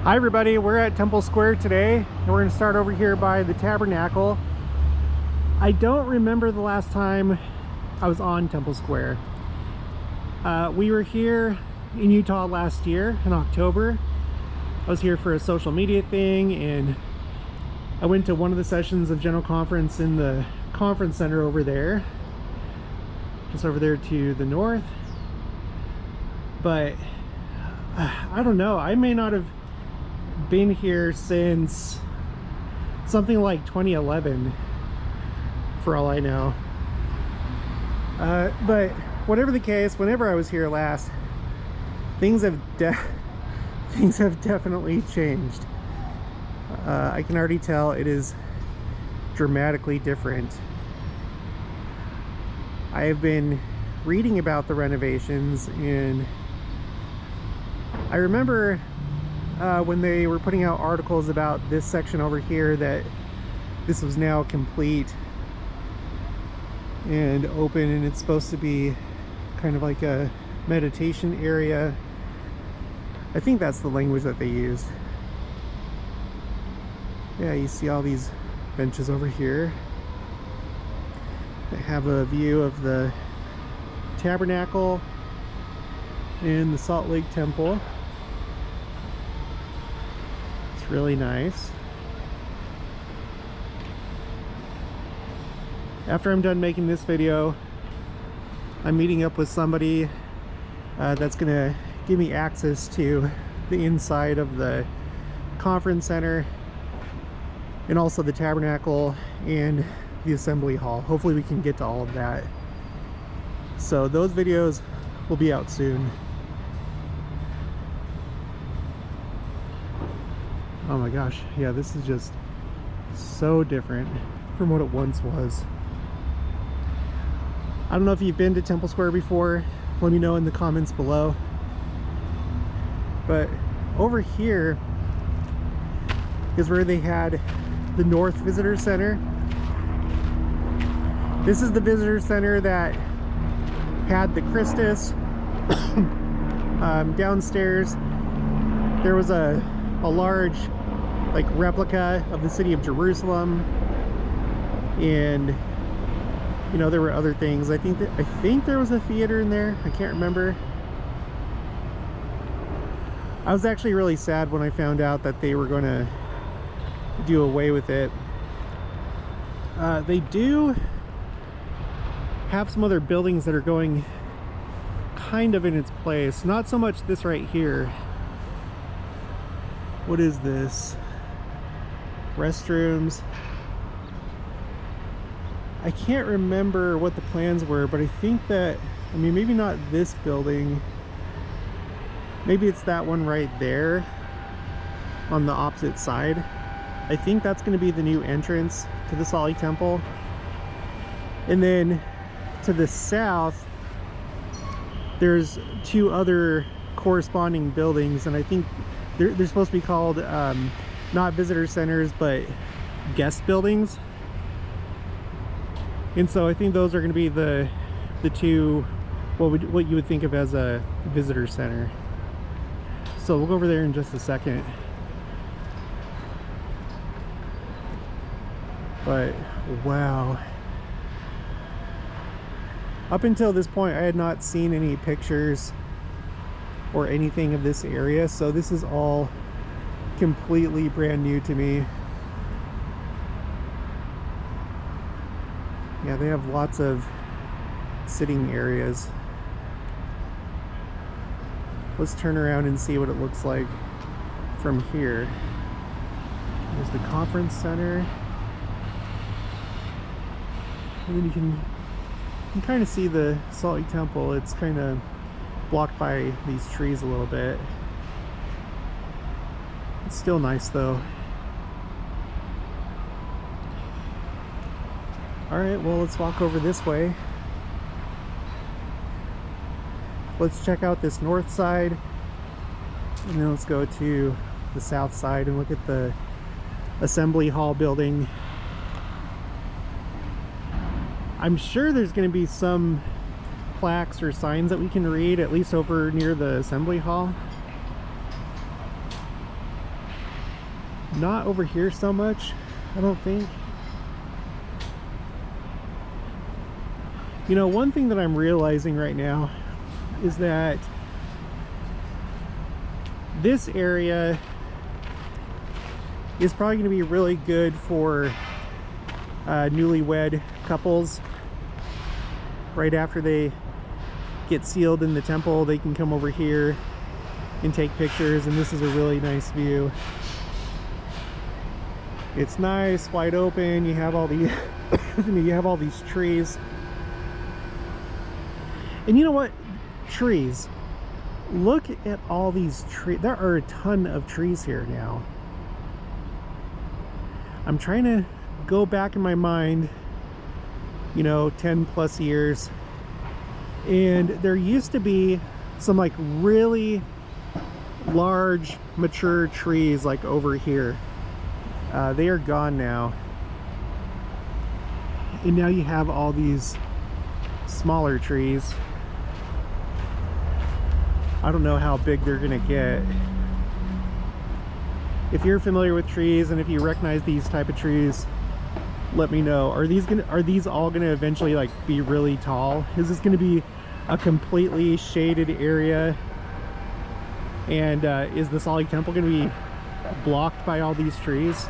Hi everybody, we're at Temple Square today and we're going to start over here by the Tabernacle. I don't remember the last time I was on Temple Square. We were here in Utah last year in October. I was here for a social media thing and I went to one of the sessions of General Conference in the conference center over there, just over there to the north. But I don't know, I may not have been here since something like 2011 for all I know, but whatever the case, whenever I was here last, things have definitely changed. I can already tell it is dramatically different. I have been reading about the renovations, and I remember when they were putting out articles about this section over here that this was now complete and open, and it's supposed to be kind of like a meditation area. I think that's the language that they used. Yeah, you see all these benches over here that have a view of the Tabernacle and the Salt Lake Temple. Really nice. After I'm done making this video, I'm meeting up with somebody that's gonna give me access to the inside of the conference center and also the Tabernacle and the assembly hall. Hopefully we can get to all of that. So those videos will be out soon. Oh my gosh, yeah, this is just so different from what it once was. I don't know if you've been to Temple Square before. Let me know in the comments below. But over here is where they had the North Visitor Center. This is the visitor center that had the Christus. Downstairs there was a large like replica of the city of Jerusalem, and you know, there were other things. I think there was a theater in there. I can't remember. I was actually really sad when I found out that they were going to do away with it. They do have some other buildings that are going kind of in its place. Not so much this right here. What is this? Restrooms. I can't remember what the plans were, but I think that, I mean, maybe not this building. Maybe it's that one right there on the opposite side. I think that's going to be the new entrance to the Salt Lake Temple. And then to the south, there's two other corresponding buildings, and I think they're supposed to be called not visitor centers but guest buildings. And so I think those are going to be the two what you would think of as a visitor center. So we'll go over there in just a second. But wow, up until this point I had not seen any pictures or anything of this area, so this is all completely brand new to me. Yeah, they have lots of sitting areas. Let's turn around and see what it looks like from here. There's the conference center, and then you can kind of see the Salt Lake Temple. It's kind of blocked by these trees a little bit. It's still nice though. Alright, well, let's walk over this way. Let's check out this north side, and then let's go to the south side and look at the assembly hall building. I'm sure there's going to be some plaques or signs that we can read, at least over near the assembly hall. Not over here so much, I don't think. You know, one thing that I'm realizing right now is that this area is probably going to be really good for newlywed couples. Right after they get sealed in the temple, they can come over here and take pictures, and this is a really nice view. It's nice, wide open. You have all the you have all these trees. And you know what? Trees. Look at all these trees. There are a ton of trees here now. I'm trying to go back in my mind, you know, 10 plus years. And there used to be some like really large mature trees like over here. They are gone now. And now you have all these smaller trees. I don't know how big they're gonna get. If you're familiar with trees and if you recognize these type of trees, let me know. Are these all gonna eventually like be really tall? Is this gonna be a completely shaded area? And is the Salt Lake Temple gonna be blocked by all these trees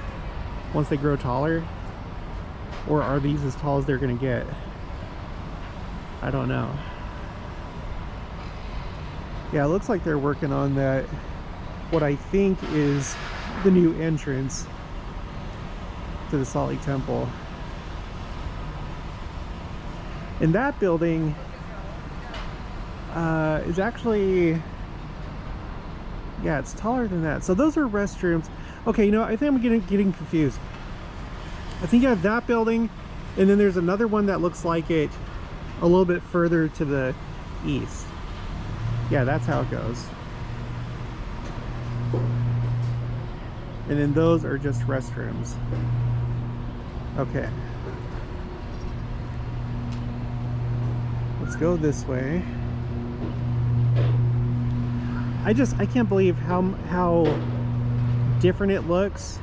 once they grow taller? Or are these as tall as they're gonna get? I don't know. Yeah, it looks like they're working on that, what I think is the new entrance to the Salt Lake Temple. And that building is actually, yeah, it's taller than that. So those are restrooms. Okay, you know, I think I'm getting confused. I think you have that building, and then there's another one that looks like it a little bit further to the east. Yeah, that's how it goes. And then those are just restrooms. Okay. Let's go this way. I can't believe how different it looks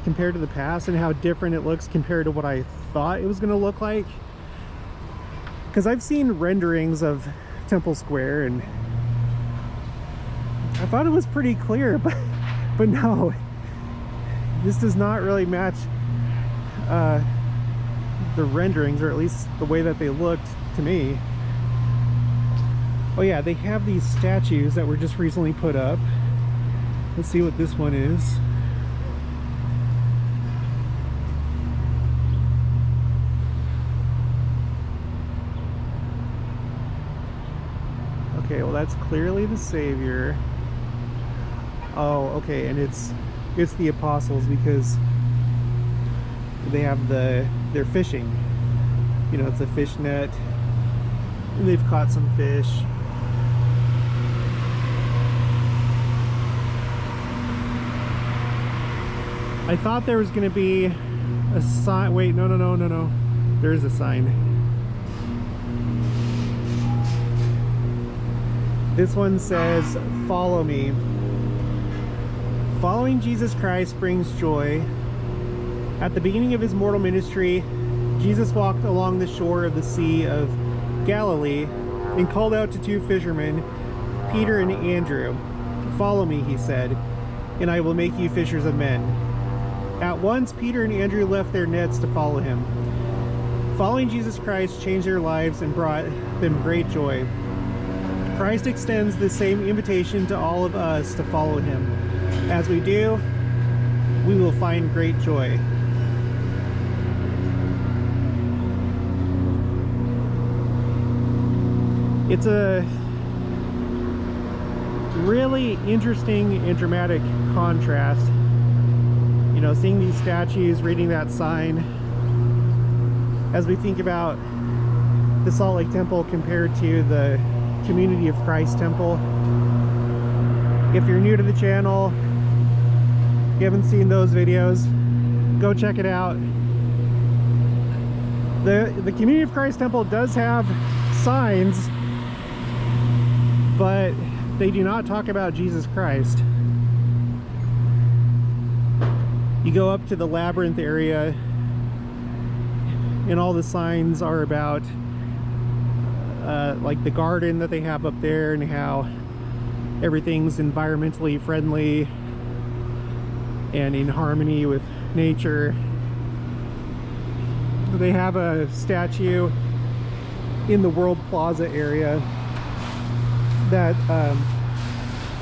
compared to the past, and how different it looks compared to what I thought it was going to look like. Because I've seen renderings of Temple Square and I thought it was pretty clear, but no, this does not really match the renderings, or at least the way that they looked to me. Oh yeah, they have these statues that were just recently put up. Let's see what this one is. Okay, well that's clearly the Savior. Oh, okay, and it's the apostles, because they have they're fishing. You know, it's a fish net, and they've caught some fish. I thought there was going to be a sign. Wait, no. There is a sign. This one says, "Follow me." Following Jesus Christ brings joy. At the beginning of his mortal ministry, Jesus walked along the shore of the Sea of Galilee and called out to two fishermen, Peter and Andrew. "Follow me," he said, "and I will make you fishers of men." At once, Peter and Andrew left their nets to follow him. Following Jesus Christ changed their lives and brought them great joy. Christ extends the same invitation to all of us to follow him. As we do, we will find great joy. It's a really interesting and dramatic contrast. You know, seeing these statues, reading that sign, as we think about the Salt Lake Temple compared to the Community of Christ Temple. If you're new to the channel, you haven't seen those videos, go check it out. The Community of Christ Temple does have signs, but they do not talk about Jesus Christ. You go up to the labyrinth area, and all the signs are about like the garden that they have up there and how everything's environmentally friendly and in harmony with nature. They have a statue in the World Plaza area that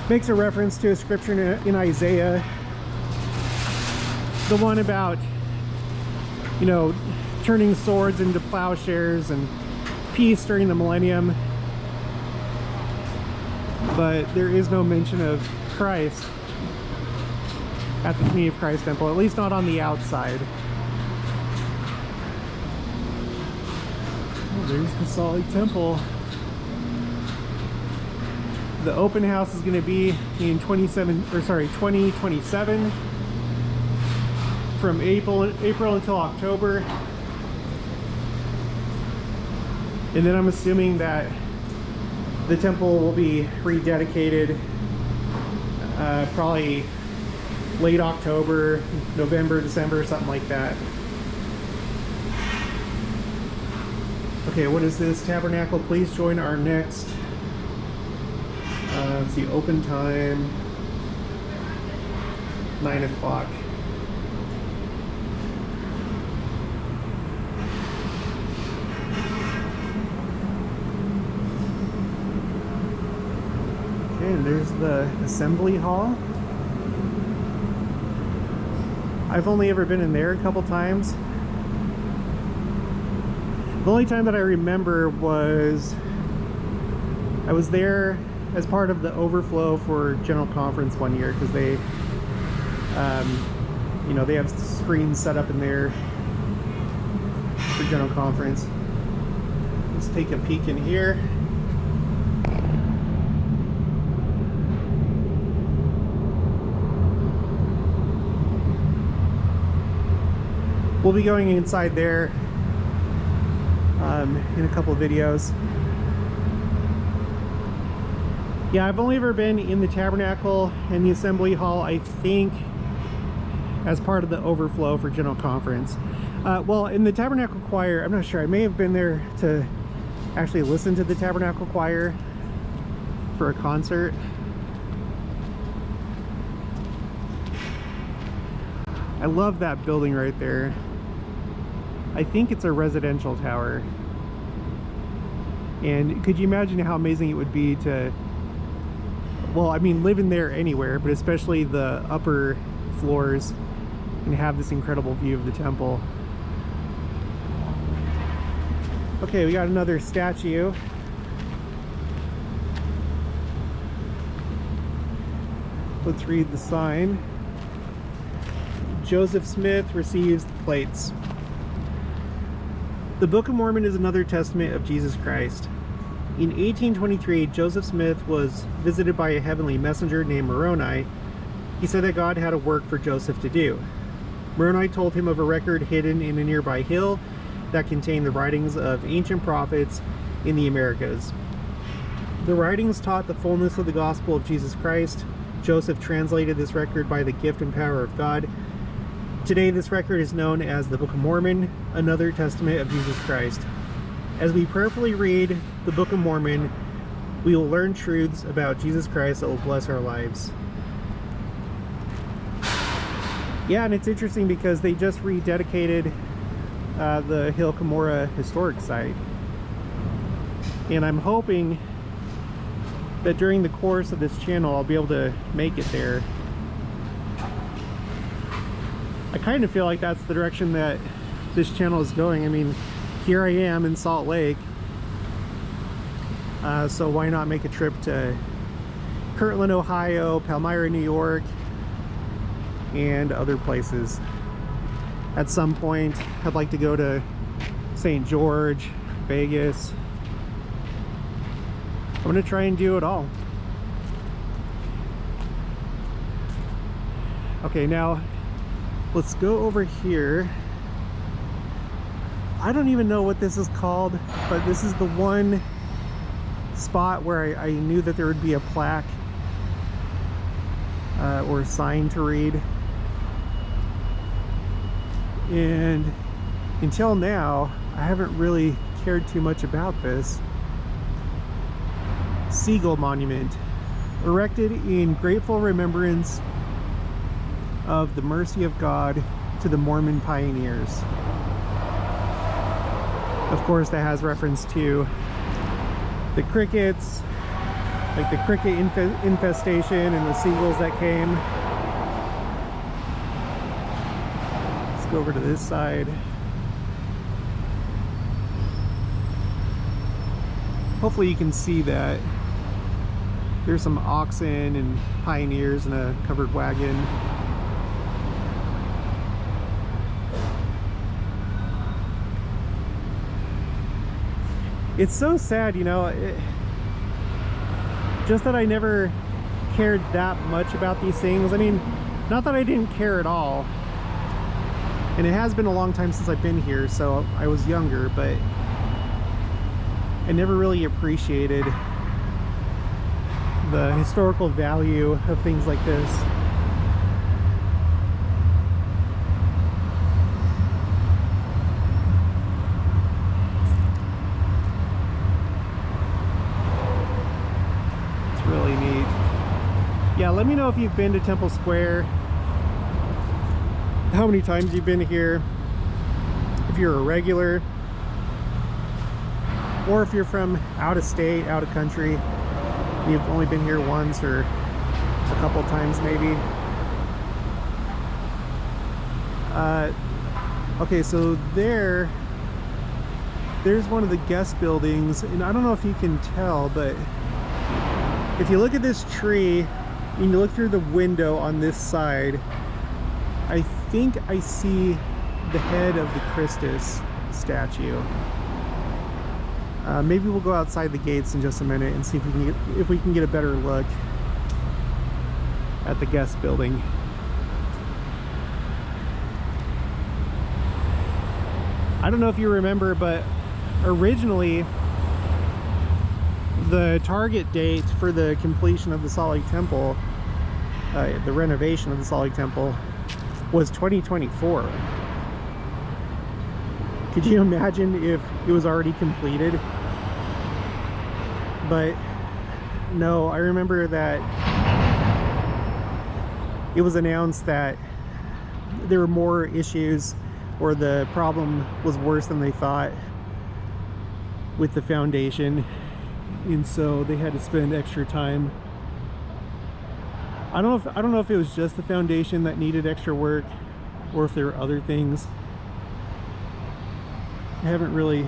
makes a reference to a scripture in Isaiah, the one about, you know, turning swords into plowshares and peace during the millennium. But there is no mention of Christ at the Community of Christ Temple, at least not on the outside. Oh, there's the Salt Lake Temple. The open house is going to be in 2027 from April until October. And then I'm assuming that the temple will be rededicated probably late October, November, December, something like that. Okay, what is this? Tabernacle, please join our next, let's see, open time, 9 o'clock. And there's the assembly hall. I've only ever been in there a couple times. The only time that I remember was I was there as part of the overflow for General Conference one year, because they, you know, they have screens set up in there for General Conference. Let's take a peek in here. We'll be going inside there in a couple of videos. Yeah, I've only ever been in the Tabernacle and the Assembly Hall, I think, as part of the overflow for General Conference. Well, in the Tabernacle Choir, I'm not sure. I may have been there to actually listen to the Tabernacle Choir for a concert. I love that building right there. I think it's a residential tower. And could you imagine how amazing it would be to, well, I mean, live in there anywhere, but especially the upper floors, and have this incredible view of the temple. Okay, we got another statue. Let's read the sign. Joseph Smith receives the plates. The Book of Mormon is another testament of Jesus Christ. In 1823, Joseph Smith was visited by a heavenly messenger named Moroni. He said that God had a work for Joseph to do. Moroni told him of a record hidden in a nearby hill that contained the writings of ancient prophets in the Americas. The writings taught the fullness of the gospel of Jesus Christ. Joseph translated this record by the gift and power of God. Today, this record is known as the Book of Mormon, another testament of Jesus Christ. As we prayerfully read the Book of Mormon, we will learn truths about Jesus Christ that will bless our lives. Yeah, and it's interesting because they just rededicated the Hill Cumorah historic site. And I'm hoping that during the course of this channel, I'll be able to make it there. I kind of feel like that's the direction that this channel is going. I mean, here I am in Salt Lake, so why not make a trip to Kirtland, Ohio, Palmyra, New York, and other places. At some point, I'd like to go to St. George, Vegas. I'm gonna try and do it all. Okay, now let's go over here. I don't even know what this is called, but this is the one spot where I knew that there would be a plaque or a sign to read. And until now, I haven't really cared too much about this. Seagull Monument, erected in grateful remembrance of the mercy of God to the Mormon pioneers. Of course, that has reference to the crickets, like the cricket infestation and the seagulls that came. Let's go over to this side. Hopefully you can see that. There's some oxen and pioneers in a covered wagon. It's so sad, you know, just that I never cared that much about these things. I mean, not that I didn't care at all. And it has been a long time since I've been here, so I was younger, but I never really appreciated the historical value of things like this. It's really neat. Yeah, let me know if you've been to Temple Square, how many times you've been here, if you're a regular, or if you're from out of state, out of country, you've only been here once or a couple times maybe. Okay, so there's one of the guest buildings, and I don't know if you can tell, but if you look at this tree and you look through the window on this side, I think I see the head of the Christus statue. Maybe we'll go outside the gates in just a minute and see if we can get a better look at the guest building. I don't know if you remember, but originally the target date for the completion of the Salt Lake Temple, the renovation of the Salt Lake Temple, was 2024. Could you imagine if it was already completed? But no, I remember that it was announced that there were more issues, or the problem was worse than they thought with the foundation, and so they had to spend extra time. I don't know if it was just the foundation that needed extra work, or if there were other things. I haven't really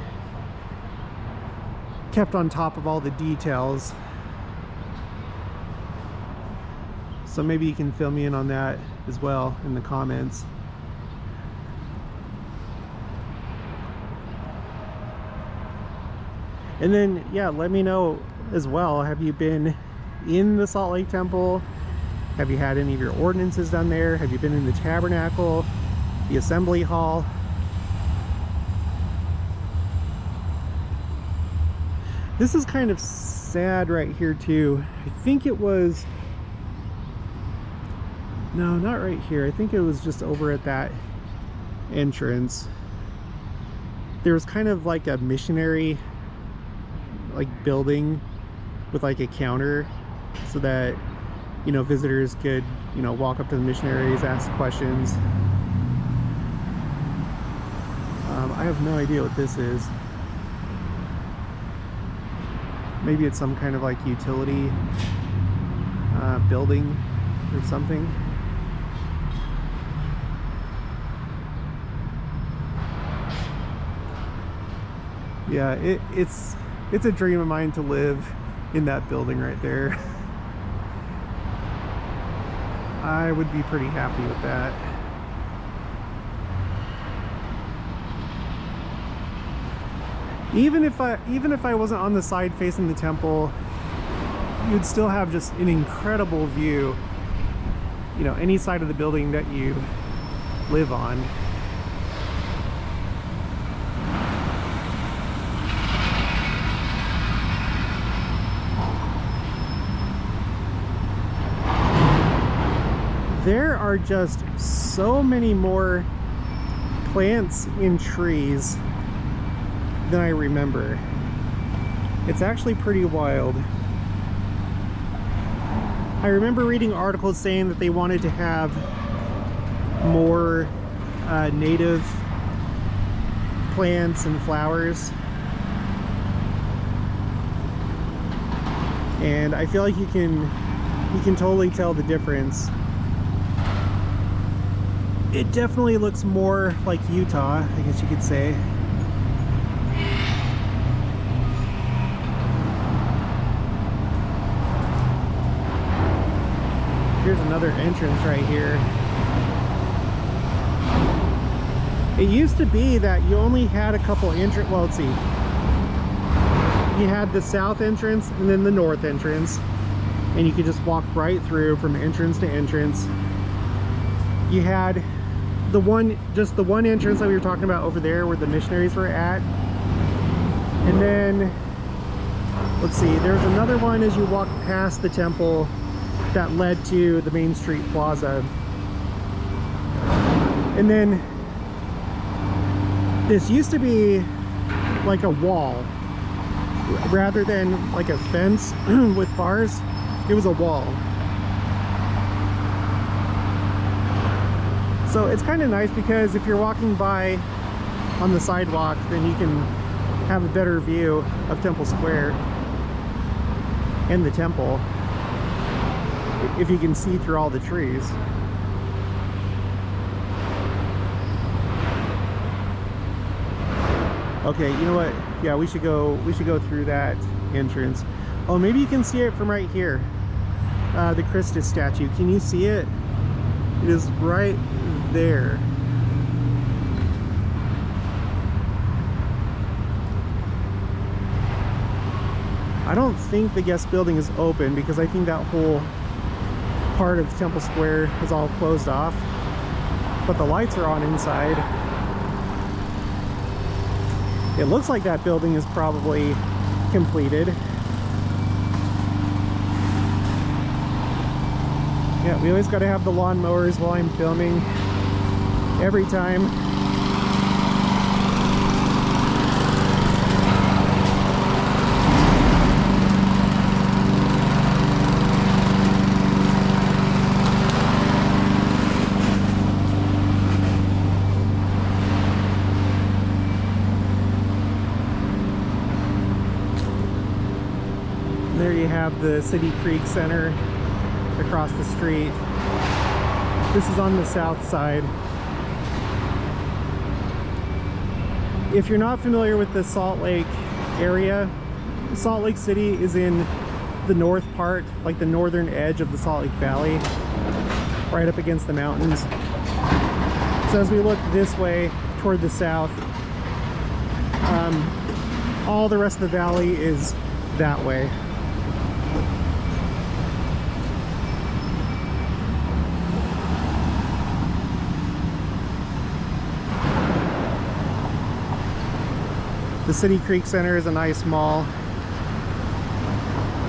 kept on top of all the details, so maybe you can fill me in on that as well in the comments. And then, yeah, let me know as well, have you been in the Salt Lake Temple? Have you had any of your ordinances done there? Have you been in the Tabernacle, the Assembly Hall? This is kind of sad right here too. I think it was, no, not right here. I think it was just over at that entrance. There was kind of like a missionary building with like a counter, so that, you know, visitors could, you know, walk up to the missionaries, ask questions. I have no idea what this is. Maybe it's some kind of like utility building or something. Yeah, it's a dream of mine to live in that building right there. I would be pretty happy with that. Even if I wasn't on the side facing the temple, you'd still have just an incredible view, you know, any side of the building that you live on. There are just so many more plants and trees than I remember. It's actually pretty wild. I remember reading articles saying that they wanted to have more native plants and flowers, and I feel like you can totally tell the difference. It definitely looks more like Utah, I guess you could say. Here's another entrance right here. It used to be that you only had a couple entrance. Well, let's see. You had the south entrance and then the north entrance, and you could just walk right through from entrance to entrance. You had just the one entrance that we were talking about over there where the missionaries were at. And then, let's see, there's another one as you walk past the temple that led to the Main Street Plaza. And then this used to be like a wall rather than like a fence with bars. It was a wall. So it's kind of nice because if you're walking by on the sidewalk, then you can have a better view of Temple Square and the temple if you can see through all the trees. Okay, you know what? Yeah, we should go through that entrance. Oh, maybe you can see it from right here. The Christus statue. Can you see it? It is right there. I don't think the guest building is open because I think that whole part of Temple Square is all closed off, but the lights are on inside. It looks like that building is probably completed. Yeah, we always got to have the lawnmowers while I'm filming every time. There you have the City Creek Center across the street. This is on the south side. If you're not familiar with the Salt Lake area, Salt Lake City is in the north part, like the northern edge of the Salt Lake Valley, right up against the mountains. So as we look this way toward the south, all the rest of the valley is that way. The City Creek Center is a nice mall.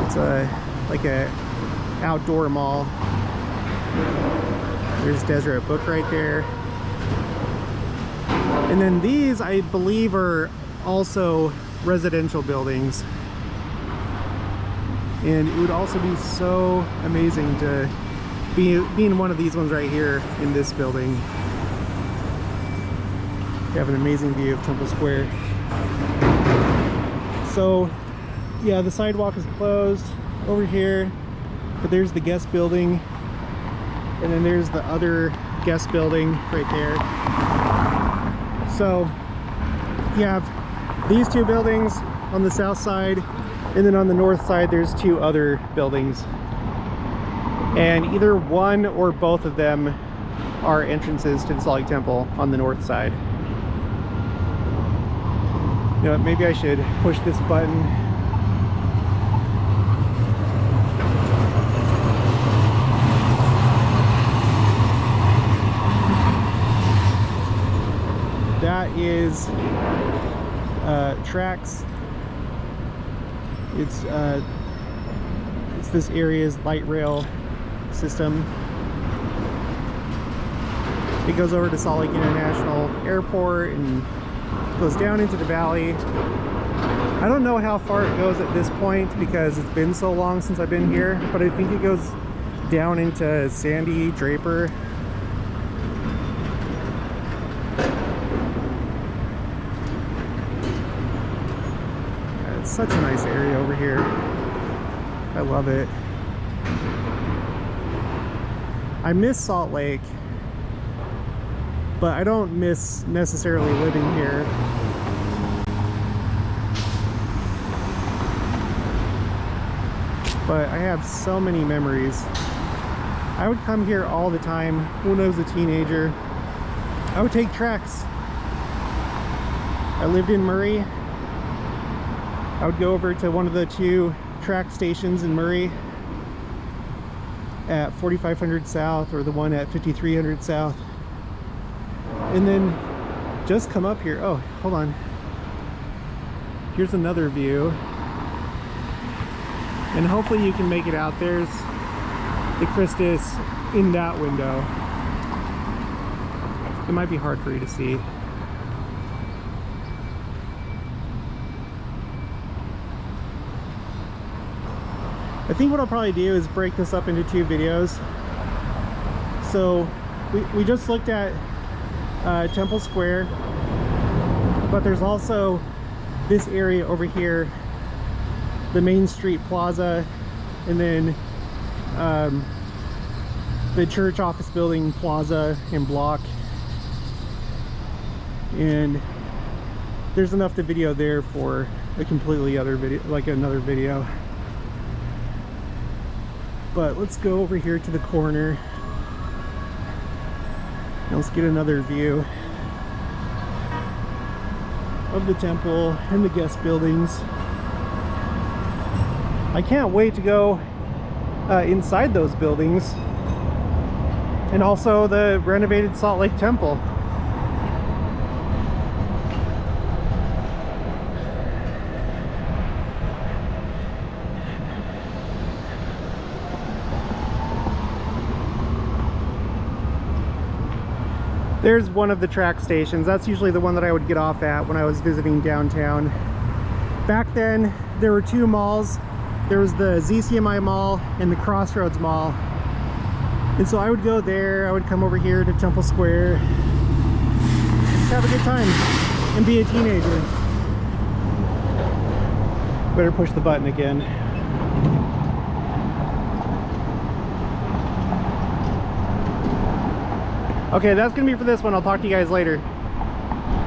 It's like a outdoor mall. There's Deseret Book right there. And then these, I believe, are also residential buildings. And it would also be so amazing to be in one of these ones right here in this building. You have an amazing view of Temple Square. So yeah, the sidewalk is closed over here, but there's the guest building, and then there's the other guest building right there. So you have these two buildings on the south side, and then on the north side there's two other buildings, and either one or both of them are entrances to the Salt Lake Temple on the north side. You know what, maybe I should push this button. That is tracks. It's this area's light rail system. It goes over to Salt Lake International Airport and goes down into the valley. I don't know how far it goes at this point because it's been so long since I've been here, but I think it goes down into Sandy, Draper. Yeah, it's such a nice area over here. I love it. I miss Salt Lake, but I don't miss necessarily living here. But I have so many memories. I would come here all the time when I was a teenager. I would take treks. I lived in Murray. I would go over to one of the 2 track stations in Murray at 4500 South or the one at 5300 South. And then just come up here. Oh, hold on. Here's another view. And hopefully you can make it out. There's the Christus in that window. It might be hard for you to see. I think what I'll probably do is break this up into 2 videos. So we just looked at Temple Square, but there's also this area over here, the Main Street Plaza, and then the church office building plaza and block. And there's enough to video there for a completely other video, like another video. But let's go over here to the corner and let's get another view of the temple and the guest buildings. I can't wait to go inside those buildings, and also the renovated Salt Lake Temple. There's one of the track stations. That's usually the one that I would get off at when I was visiting downtown. Back then, there were 2 malls. There was the ZCMI Mall and the Crossroads Mall. And so I would go there, I would come over here to Temple Square, just have a good time and be a teenager. Better push the button again. Okay, that's gonna be for this one. I'll talk to you guys later.